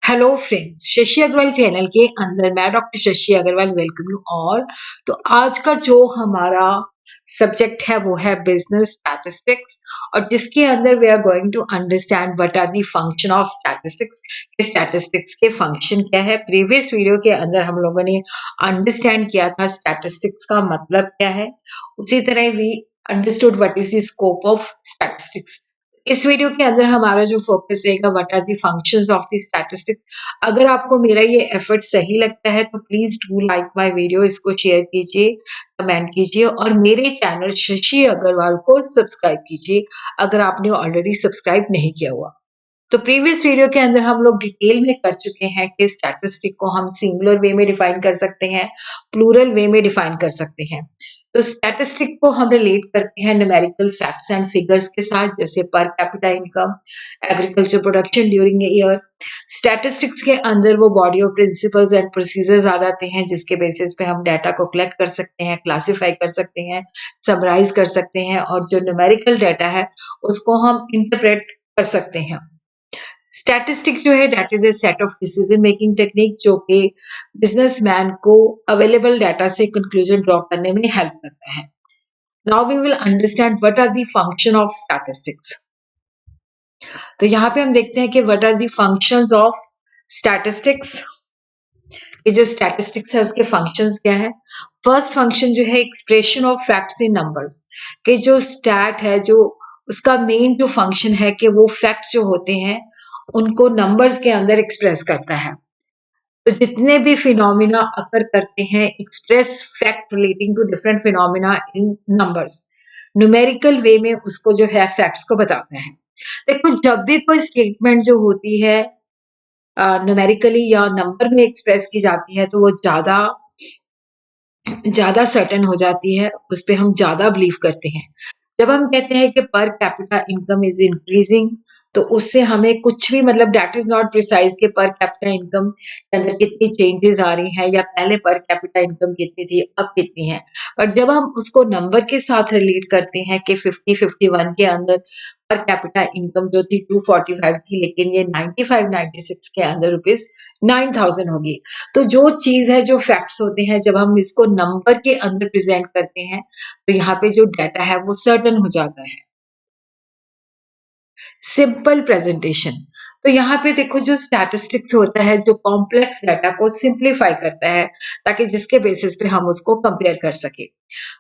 Hello friends, Shashi Agarwal channel के अंदर मैं doctor Shashi Agarwal welcome you all. तो आज का जो हमारा सब्जेक्ट है वो है बिजनेस स्टैटिस्टिक्स, और जिसके अंदर we are going to understand what are the function of statistics. Statistics के फंक्शन क्या है। प्रीवियस वीडियो के अंदर हम लोगों ने अंडरस्टैंड किया था स्टैटिस्टिक्स का मतलब क्या है। उसी तरह we understood what is the scope of statistics. इस वीडियो के अंदर हमारा जो फोकस रहेगा what are the functions of the statistics. अगर आपको मेरा ये एफर्ट सही लगता है तो please do like my video, इसको शेयर कीजिए, कमेंट कीजिए और मेरे चैनल शशि अग्रवाल को सब्सक्राइब कीजिए अगर आपने ऑलरेडी सब्सक्राइब नहीं किया हुआ। तो प्रीवियस वीडियो के अंदर हम लोग डिटेल में कर चुके हैं कि स्टैटिस्टिक को हम सिंगुलर वे में डिफाइन कर सकते हैं, प्लूरल वे में डिफाइन कर सकते हैं। तो स्टैटिस्टिक को हम रिलेट करते हैं न्यूमेरिकल फैक्ट्स एंड फिगर्स के साथ, जैसे per capita income, agriculture production during a year. Statistics के अंदर वो body of principles and procedures आ जाते हैं जिसके बेसिस पे हम डाटा को कलेक्ट कर सकते हैं, क्लासिफाई कर सकते हैं, समराइज कर सकते हैं, और जो न्यूमेरिकल डाटा है उसको हम इंटरप्रेट कर सकते हैं। स्टैटिस्टिक्स जो है that is a set of decision making technique जो कि बिजनेसमैन को अवेलेबल डाटा से कंक्लूजन ड्रॉ करने में हेल्प करता है। Now we will understand what are the function of statistics. तो यहाँ पे हम देखते हैं कि what are the functions of statistics. ये जो स्टैटिस्टिक्स है उसके फंक्शंस क्या है। फर्स्ट फंक्शन जो है expression of facts in numbers. कि जो स्टैट है, जो उसका मेन जो फंक्शन है कि वो फैक्ट्स जो होते हैं उनको नंबर्स के अंदर एक्सप्रेस करता है। तो जितने भी फिनोमिना अकर करते हैं, express fact relating to different phenomena in numbers, numerical way में उसको जो है फैक्ट्स को बताता है। देखो, जब भी कोई स्टेटमेंट जो होती है न्यूमेरिकली या नंबर में एक्सप्रेस की जाती है तो वो ज्यादा ज्यादा सर्टेन हो जाती है, उस पर हम ज्यादा बिलीव करते हैं। जब हम कहते हैं कि पर कैपिटा इनकम इज इंक्रीजिंग, तो उससे हमें कुछ भी मतलब डेट इज नॉट प्रिसाइज कि पर कैपिटा इनकम के अंदर कितनी चेंजेस आ रही हैं या पहले पर कैपिटा इनकम कितनी थी अब कितनी है। बट जब हम उसको नंबर के साथ रिलेट करते हैं कि 50-51 के अंदर पर कैपिटा इनकम जो थी 245 थी, लेकिन ये 95-96 के अंदर ₹9,000 होगी। तो जो चीज है, जो फैक्ट्स होते हैं, जब हम इसको नंबर के अंदर प्रेजेंट करते हैं तो यहाँ पे जो डाटा है वो सर्टन हो जाता है। Simple presentation. तो यहाँ पे देखो, जो स्टैटिस्टिक्स होता है जो कॉम्प्लेक्स डाटा को सिंप्लीफाई करता है ताकि जिसके बेसिस पे हम उसको कंपेयर कर सके।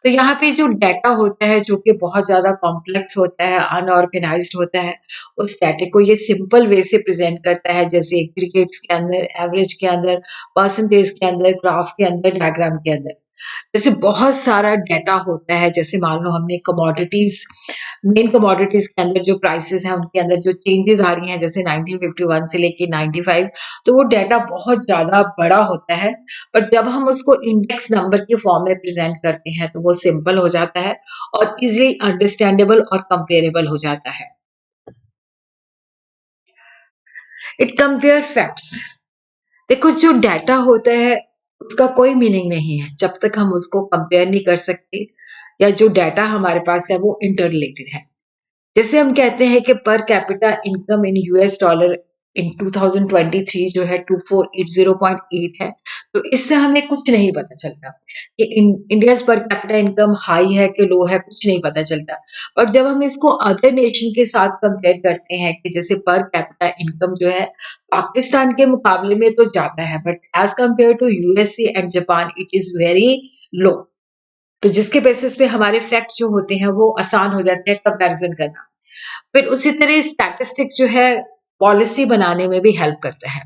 तो यहाँ पे जो डाटा होता है जो कि बहुत ज्यादा कॉम्प्लेक्स होता है, अनऑर्गेनाइज्ड होता है, उस डाटे को ये सिंपल वे से प्रेजेंट करता है, जैसे एग्रीगेट्स के अंदर, एवरेज के अंदर, परसेंटेज के अंदर, ग्राफ के अंदर, डायग्राम के अंदर। जैसे बहुत सारा डाटा होता है, जैसे मान लो हमने कमोडिटीज, मेन कमोडिटीज के अंदर जो प्राइसेस हैं उनके अंदर जो चेंजेस आ रही हैं, जैसे 1951 से लेके 95, तो वो डाटा बहुत ज्यादा बड़ा होता है। पर जब हम उसको इंडेक्स नंबर के फॉर्म में प्रेजेंट करते हैं तो वो सिंपल हो जाता है और इजिली अंडरस्टैंडेबल और कंपेरेबल हो जाता है। It compare facts. देखो, जो डाटा होता है उसका कोई मीनिंग नहीं है जब तक हम उसको कंपेयर नहीं कर सकते, या जो डाटा हमारे पास है वो इंटर रिलेटेड है। जैसे हम कहते हैं कि पर capita income in US dollar in 2023 जो है 2480.8 है, तो इससे हमें कुछ नहीं पता चलता कि इंडिया पर कैपिटा इनकम हाई है कि लो है, कुछ नहीं पता चलता। और जब हम इसको अदर नेशन के साथ कंपेयर करते हैं कि जैसे पर कैपिटा इनकम जो है पाकिस्तान के मुकाबले में तो ज्यादा है, but as compare to USA and Japan it is very low. तो जिसके बेसिस पे हमारे फैक्ट्स जो होते हैं वो आसान हो जाते हैं कंपैरिजन करना। फिर उसी तरह स्टैटिस्टिक्स जो है पॉलिसी बनाने में भी हेल्प करता है।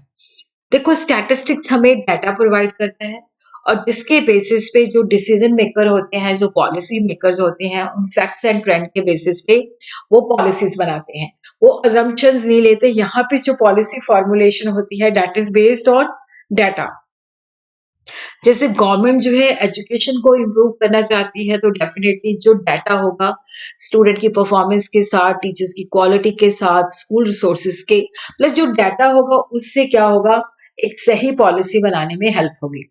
देखो, स्टैटिस्टिक्स हमें डाटा प्रोवाइड करता है और जिसके बेसिस पे जो डिसीजन मेकर होते हैं, जो पॉलिसी मेकर्स होते हैं, उन फैक्ट्स एंड ट्रेंड के बेसिस पे वो पॉलिसीज बनाते हैं। वो अजम्पशंस नहीं लेते। यहाँ पे जो पॉलिसी फॉर्मुलेशन होती है that is based on data. जैसे गवर्नमेंट जो है एजुकेशन को इम्प्रूव करना चाहती है तो डेफिनेटली जो डाटा होगा स्टूडेंट की परफॉर्मेंस के साथ, टीचर्स की क्वालिटी के साथ, स्कूल रिसोर्सेज के, मतलब जो डाटा होगा उससे क्या होगा, एक सही पॉलिसी बनाने में हेल्प होगी।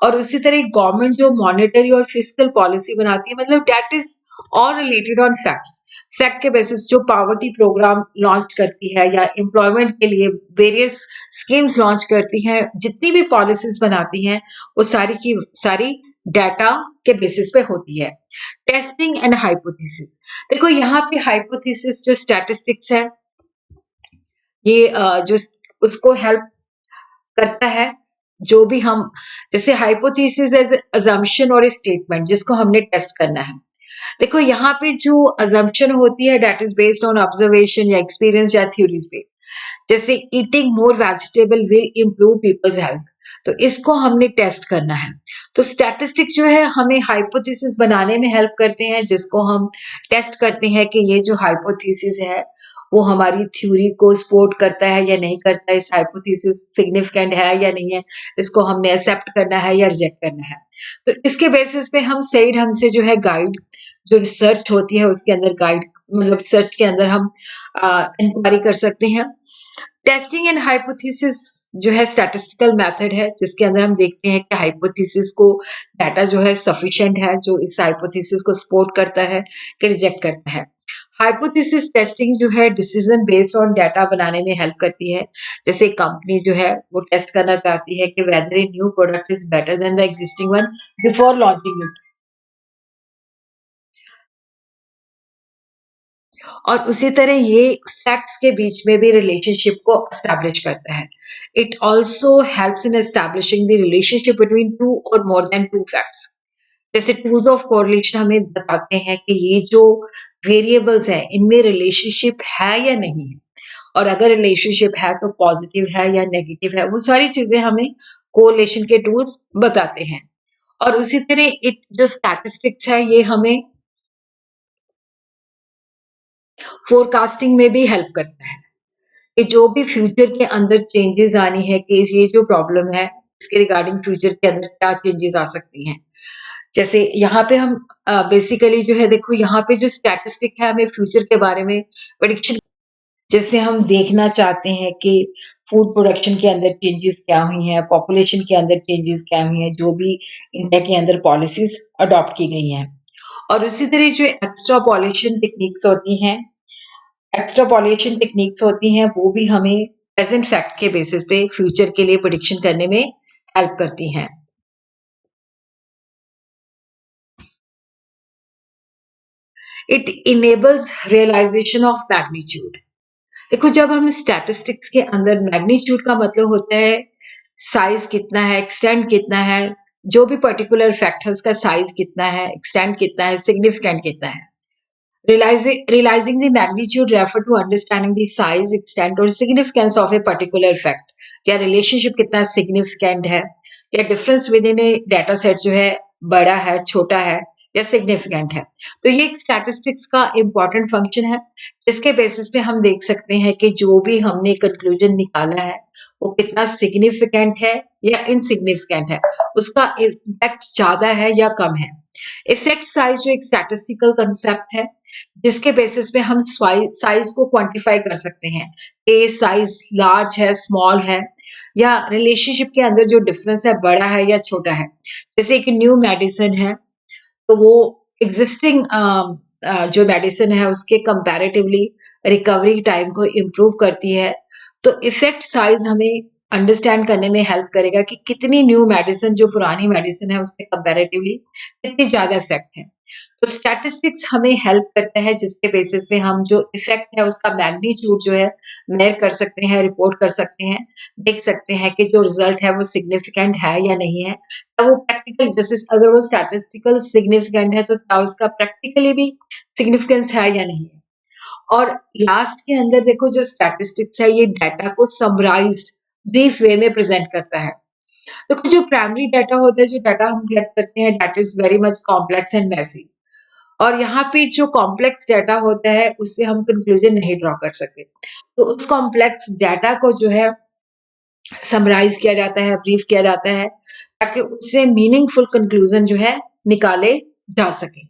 और उसी तरह गवर्नमेंट जो मॉनेटरी और फिजिकल पॉलिसी बनाती है, मतलब that is all related on facts. Fact के बेसिस जो पावर्टी प्रोग्राम लॉन्च करती है या एम्प्लॉयमेंट के लिए वेरियस स्कीम्स लॉन्च करती हैं, जितनी भी पॉलिसीज बनाती हैं, वो सारी की सारी डाटा के बेसिस पे होती है। टेस्टिंग एंड हाइपोथेसिस, देखो यहाँ पे हाइपोथेसिस जो स्टैटिस्टिक्स है, ये जो उसको हेल्प करता है। जो भी हम, जैसे हाइपोथेसिस एज अजम्पशन और स्टेटमेंट जिसको हमने टेस्ट करना है। देखो यहाँ पे जो अजम्पशन होती है that is based on observation या एक्सपीरियंस या थ्योरीज पे, जैसे eating more vegetable will improve people's health, तो इसको हमने टेस्ट करना है। तो स्टैटिस्टिक जो है हमें हाइपोथेसिस बनाने में हेल्प करते हैं, जिसको हम टेस्ट करते हैं कि ये जो हाइपोथेसिस है वो हमारी थ्योरी को सपोर्ट करता है या नहीं करता है, इस हाइपोथेसिस सिग्निफिकेंट है या नहीं है, इसको हमने एक्सेप्ट करना है या रिजेक्ट करना है। तो इसके बेसिस पे हम सही ढंग से जो है गाइड, जो रिसर्च होती है उसके अंदर गाइड, मतलब रिसर्च के अंदर हम इंक्वायरी कर सकते हैं। टेस्टिंग एंड हाइपोथेसिस जो है स्टैटिस्टिकल मेथड है, जिसके अंदर हम देखते हैं कि हाइपोथेसिस को डाटा जो है सफिशिएंट है, जो इस हाइपोथेसिस को सपोर्ट करता है कि रिजेक्ट करता है। हाइपोथेसिस टेस्टिंग जो है डिसीजन बेस्ड ऑन डाटा बनाने में हेल्प करती है। जैसे कंपनी जो है वो टेस्ट करना चाहती है कि whether a new product is better than the existing one before launching it, और उसी तरह ये फैक्ट्स के बीच में भी रिलेशनशिप को एस्टैब्लिश करता है। It also helps in establishing the relationship between two और मोर देन टू फैक्ट्स। जैसे टूल्स ऑफ कोरिलेशन हमें बताते हैं कि ये जो वेरिएबल्स हैं इनमें रिलेशनशिप है या नहीं है, और अगर रिलेशनशिप है तो पॉजिटिव है या नेगेटिव है, वो सारी चीजें हमें कोरिलेशन के टूल्स बताते हैं। और उसी तरह इट जो स्टैटिस्टिक्स है ये हमें फोरकास्टिंग में भी हेल्प करता है कि जो भी फ्यूचर के अंदर चेंजेस आनी है, कि ये जो प्रॉब्लम है इसके रिगार्डिंग फ्यूचर के अंदर क्या चेंजेस आ सकती हैं। जैसे यहाँ पे हम बेसिकली जो है, देखो यहाँ पे जो स्टैटिस्टिक है हमें फ्यूचर के बारे में प्रेडिक्शन, जैसे हम देखना चाहते हैं कि फूड प्रोडक्शन के अंदर चेंजेस क्या हुई हैं, पॉपुलेशन के अंदर चेंजेस क्या हुई हैं, जो भी इंडिया के अंदर पॉलिसीज अडॉप्ट की गई हैं। और उसी तरह जो एक्स्ट्रापोलेशन टेक्निक्स होती हैं, एक्स्ट्रापोलेशन टेक्निक्स होती हैं, वो भी हमें प्रेजेंट फैक्ट के बेसिस पे फ्यूचर के लिए प्रेडिक्शन करने में हेल्प करती हैं। It enables realization of magnitude. देखो जब हम स्टैटिस्टिक्स के अंदर, मैग्नीट्यूड का मतलब होता है साइज कितना है, एक्सटेंड कितना है, जो भी पर्टिकुलर फैक्ट है उसका साइज कितना है, एक्सटेंड कितना है, सिग्निफिकेंट कितना है। Realizing the magnitude refer to understanding the size, extent और significance of a particular fact, या रिलेशनशिप कितना सिग्निफिकेंट है, या difference with in A data set जो है बड़ा है, छोटा है या सिग्निफिकेंट है। तो ये एक स्टैटिस्टिक्स का इम्पॉर्टेंट फंक्शन है, जिसके बेसिस पे हम देख सकते हैं कि जो भी हमने कंक्लूजन निकाला है वो कितना सिग्निफिकेंट है या इनसिग्निफिकेंट है, उसका इम्पैक्ट ज्यादा है या कम है। इफेक्ट साइज जो एक स्टैटिस्टिकल कंसेप्ट है, जिसके बेसिस पे हम साइज को क्वांटिफाई कर सकते हैं कि साइज लार्ज है, स्मॉल है, या रिलेशनशिप के अंदर जो डिफरेंस है बड़ा है या छोटा है। जैसे एक न्यू मेडिसिन है तो वो एग्जिस्टिंग जो मेडिसिन है उसके कंपैरेटिवली रिकवरी टाइम को इम्प्रूव करती है। तो इफेक्ट साइज हमें अंडरस्टैंड करने में हेल्प करेगा कि कितनी न्यू मेडिसिन जो पुरानी मेडिसिन है उसके कंपैरेटिवली कितनी ज्यादा इफेक्ट है। तो स्टैटिस्टिक्स हमें हेल्प करता है, जिसके बेसिस पे हम जो इफेक्ट है उसका मैग्नीट्यूड जो है मेयर कर सकते हैं, रिपोर्ट कर सकते हैं, देख सकते हैं कि जो रिजल्ट है वो सिग्निफिकेंट है या नहीं है। तो वो प्रैक्टिकल, जैसे अगर वो स्टैटिस्टिकल सिग्निफिकेंट है तो क्या उसका प्रैक्टिकली भी सिग्निफिकेंस है या नहीं है। और लास्ट के अंदर देखो जो स्टैटिस्टिक्स है ये डाटा को समराइज्ड ब्रीफ वे में प्रेजेंट करता है। देखो जो प्राइमरी डाटा होता है, जो डाटा हम कलेक्ट करते हैं, data is very much complex and messy, और यहाँ पे जो कॉम्प्लेक्स डाटा होता है उससे हम कंक्लूजन नहीं ड्रॉ कर सकते। तो उस कॉम्प्लेक्स डाटा को जो है समराइज किया जाता है, ब्रीफ किया जाता है, ताकि उससे मीनिंगफुल कंक्लूजन जो है निकाले जा सके।